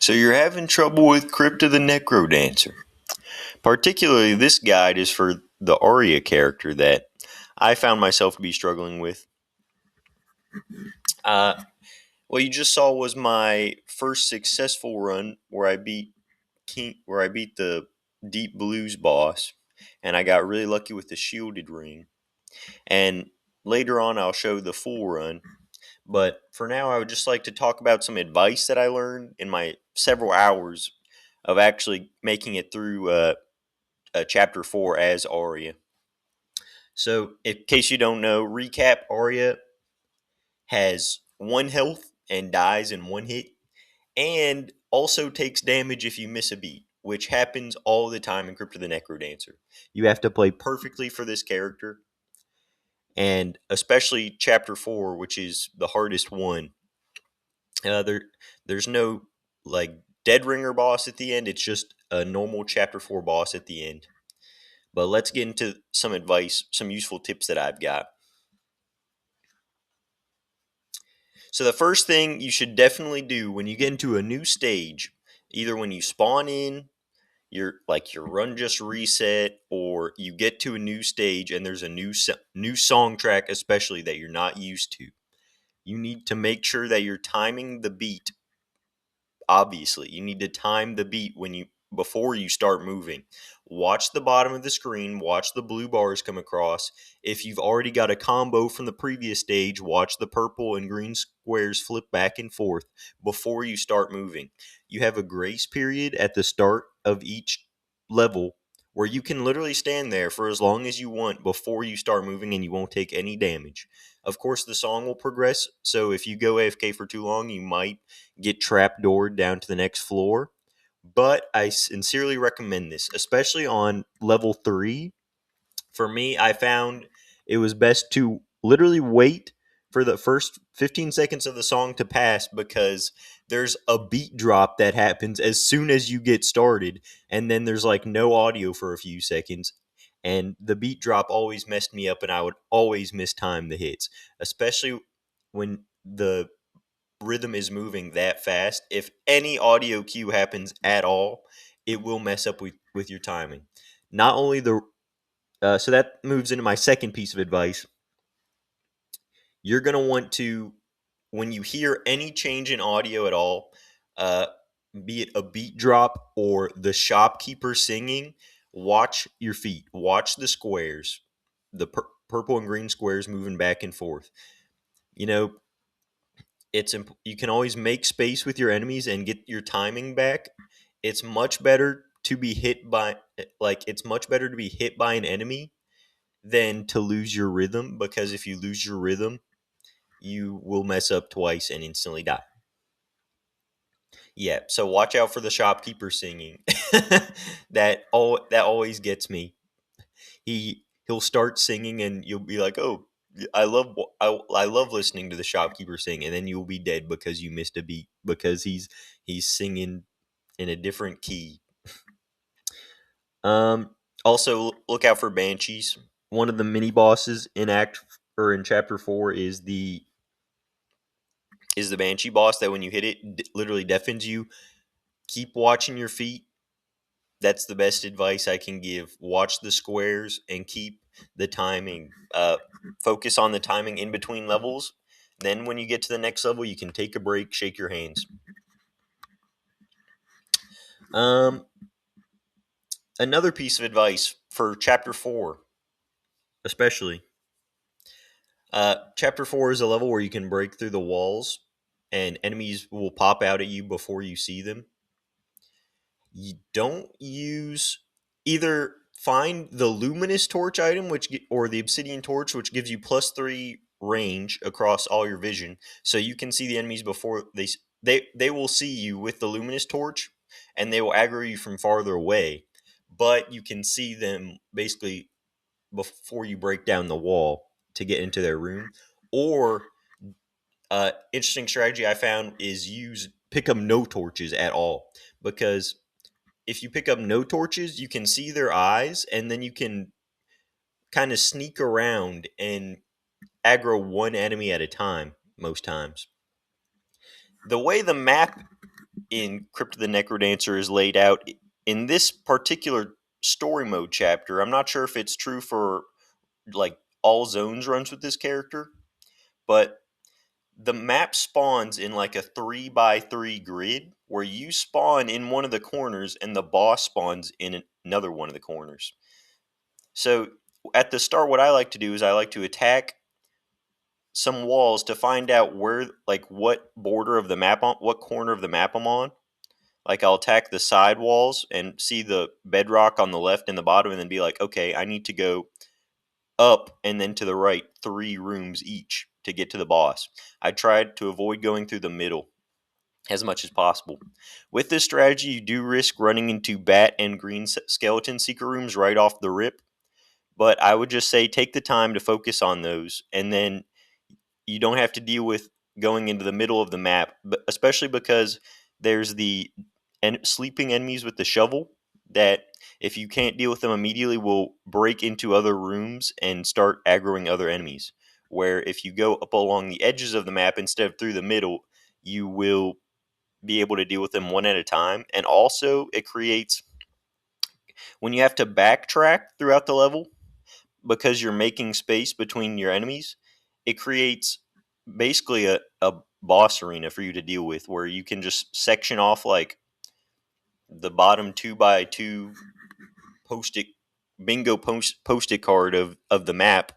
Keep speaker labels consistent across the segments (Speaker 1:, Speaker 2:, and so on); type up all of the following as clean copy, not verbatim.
Speaker 1: So you're having trouble with crypt-of-the-necrodancer. Particularly, this guide is for the Aria character that I found myself to be struggling with. What you just saw was my first successful run where I beat the Deep Blues boss, and I got really lucky with the shielded ring. And later on, I'll show the full run. But for now, I would just like to talk about some advice that I learned in my several hours of actually making it through Chapter 4 as Aria. So, in case you don't know, recap: Aria has 1 health and dies in 1 hit, and also takes damage if you miss a beat, which happens all the time in Crypt of the Necrodancer. You have to play perfectly for this character, and especially Chapter 4, which is the hardest one. There's no like Dead Ringer boss at the end. It's just a normal Chapter 4 boss at the end. But let's get into some advice, some useful tips that I've got. So the first thing you should definitely do when you get into a new stage, either when you spawn in, your run just reset, or you get to a new stage and there's a new song track especially that you're not used to. You need to make sure that you're timing the beat. Obviously, you need to time the beat before you start moving. Watch the bottom of the screen, watch the blue bars come across. If you've already got a combo from the previous stage, watch the purple and green squares flip back and forth before you start moving. You have a grace period at the start of each level where you can literally stand there for as long as you want before you start moving, and you won't take any damage. Of course, the song will progress, so if you go AFK for too long, you might get trapdoored down to the next floor. But I sincerely recommend this, especially on level 3. For me, I found it was best to literally wait for the first 15 seconds of the song to pass, because there's a beat drop that happens as soon as you get started, and then there's like no audio for a few seconds. And the beat drop always messed me up, and I would always mistime the hits, especially when the rhythm is moving that fast. If any audio cue happens at all, it will mess up with your timing. Not only so that moves into my second piece of advice. You're going to want to, when you hear any change in audio at all, uh, be it a beat drop or the shopkeeper singing, watch your feet. Watch the squares, the purple and green squares moving back and forth. You know, you can always make space with your enemies and get your timing back. It's much better to be hit by an enemy than to lose your rhythm, because if you lose your rhythm, you will mess up twice and instantly die. Yeah, so watch out for the shopkeeper singing. that always gets me. He'll start singing and you'll be like, "Oh, I love listening to the shopkeeper sing," and then you'll be dead because you missed a beat, because he's singing in a different key. Um Also look out for banshees. One of the mini bosses in chapter 4 is the banshee boss that when you hit it literally deafens you. Keep watching your feet. That's the best advice I can give. Watch the squares and keep the timing. Focus on the timing in between levels. Then when you get to the next level, you can take a break, shake your hands. Another piece of advice for Chapter 4, especially. Chapter 4 is a level where you can break through the walls, and enemies will pop out at you before you see them. You don't use either find the luminous torch item, or the obsidian torch, which gives you +3 range across all your vision, so you can see the enemies before they will see you with the luminous torch, and they will aggro you from farther away, but you can see them basically before you break down the wall to get into their room. Or interesting strategy I found is pick up no torches at all, because if you pick up no torches, you can see their eyes, and then you can kind of sneak around and aggro one enemy at a time most times. The way the map in Crypt-of-the-Necrodancer is laid out in this particular story mode chapter. I'm not sure if it's true for like all zones runs with this character, but the map spawns in like a 3x3 grid where you spawn in one of the corners and the boss spawns in another one of the corners. So at the start, what I like to do is I like to attack some walls to find out where, like, what border of the map on, what corner of the map I'm on. Like, I'll attack the side walls and see the bedrock on the left and the bottom, and then be like, okay, I need to go up and then to the right 3 rooms each to get to the boss. I tried to avoid going through the middle as much as possible. With this strategy, you do risk running into bat and green skeleton secret rooms right off the rip, but I would just say take the time to focus on those, and then you don't have to deal with going into the middle of the map, but especially because there's the sleeping enemies with the shovel that, if you can't deal with them immediately, will break into other rooms and start aggroing other enemies. Where if you go up along the edges of the map instead of through the middle, you will be able to deal with them one at a time. And also, it creates, when you have to backtrack throughout the level, because you're making space between your enemies, it creates basically a boss arena for you to deal with, where you can just section off like the bottom 2x2 post-it bingo post-it card of the map.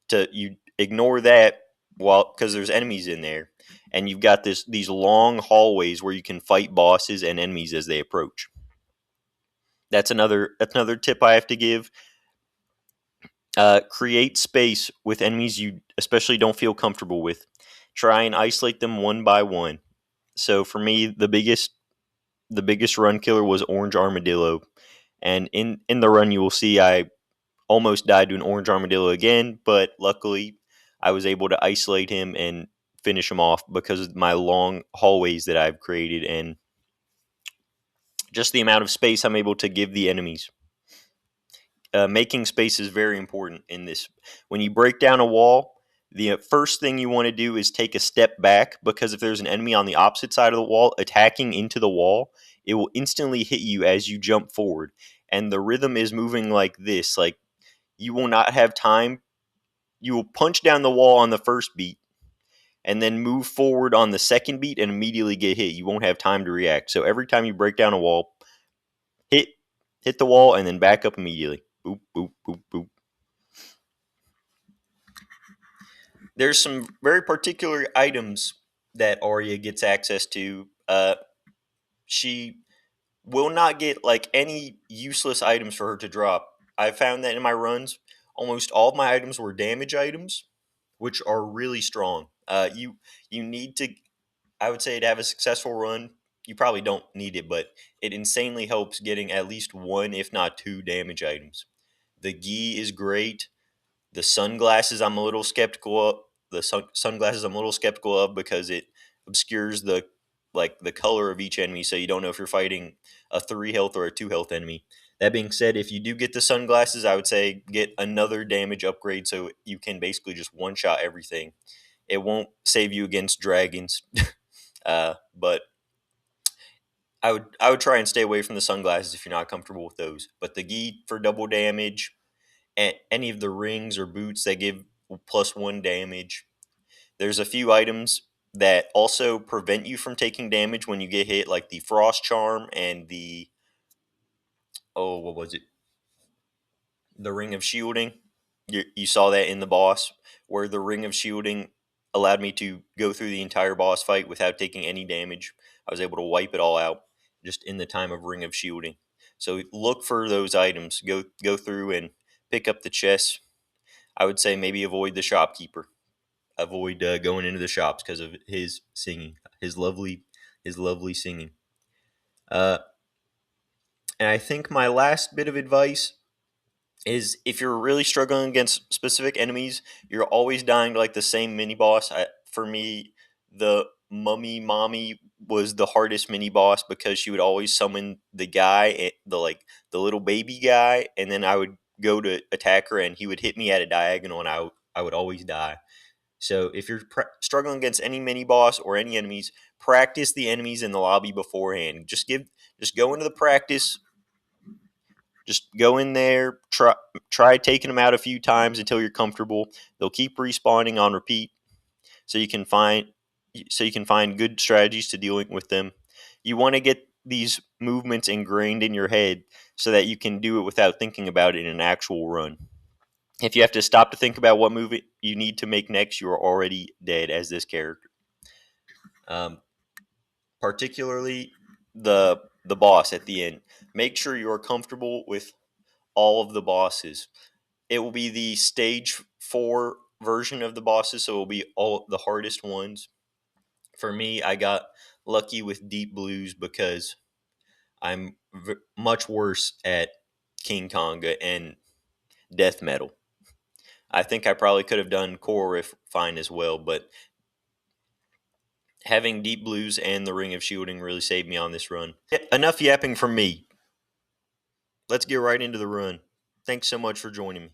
Speaker 1: To you ignore that, while because there's enemies in there, and you've got these long hallways where you can fight bosses and enemies as they approach. That's another tip I have to give. Create space with enemies you especially don't feel comfortable with. Try and isolate them one by one. So for me, the biggest run killer was Orange Armadillo, and in the run you will see I almost died to an Orange Armadillo again, but luckily I was able to isolate him and finish him off because of my long hallways that I've created and just the amount of space I'm able to give the enemies. Making space is very important in this. When you break down a wall, the first thing you want to do is take a step back, because if there's an enemy on the opposite side of the wall attacking into the wall, it will instantly hit you as you jump forward. And the rhythm is moving like this. Like, you will not have time. You will punch down the wall on the first beat and then move forward on the second beat and immediately get hit. You won't have time to react. So every time you break down a wall, hit hit the wall and then back up immediately. Boop, boop, boop, boop. There's some very particular items that Aria gets access to. She will not get like any useless items for her to drop. I found that in my runs, almost all of my items were damage items, which are really strong. You need to, I would say, to have a successful run. You probably don't need it, but it insanely helps getting at least one, if not two, damage items. The gi is great. The sunglasses I'm a little skeptical of. Sunglasses I'm a little skeptical of because it obscures the color of each enemy, so you don't know if you're fighting a 3 health or a 2 health enemy. That being said, if you do get the sunglasses, I would say get another damage upgrade so you can basically just one shot everything. It won't save you against dragons, but I would try and stay away from the sunglasses if you're not comfortable with those. But the gi for double damage, and any of the rings or boots that give +1 damage. There's a few items that also prevent you from taking damage when you get hit, like the frost charm and the, oh, what was it? The ring of shielding. You saw that in the boss, where the ring of shielding allowed me to go through the entire boss fight without taking any damage. I was able to wipe it all out just in the time of ring of shielding. So look for those items. Go through and pick up the chests. I would say maybe avoid the shopkeeper. Avoid going into the shops because of his singing, his lovely singing. Uh, and I think my last bit of advice is, if you're really struggling against specific enemies, you're always dying to like the same mini boss. For me, the mummy mommy was the hardest mini boss because she would always summon the guy, the little baby guy, and then I would go to attack her and he would hit me at a diagonal and I would always die. So if you're struggling against any mini boss or any enemies, practice the enemies in the lobby beforehand. Just go into the practice. Just go in there, try taking them out a few times until you're comfortable. They'll keep respawning on repeat, so you can find good strategies to dealing with them. You want to get these movements ingrained in your head so that you can do it without thinking about it in an actual run. If you have to stop to think about what move you need to make next, you are already dead as this character. Um, Particularly the boss at the end. Make sure you are comfortable with all of the bosses. It will be the stage 4 version of the bosses, so it will be all the hardest ones. For me, I got lucky with deep blues because I'm much worse at King Konga and death metal. I think I probably could have done core riff fine as well, but having deep blues and the ring of shielding really saved me on this run. Enough yapping from me. Let's get right into the run. Thanks so much for joining me.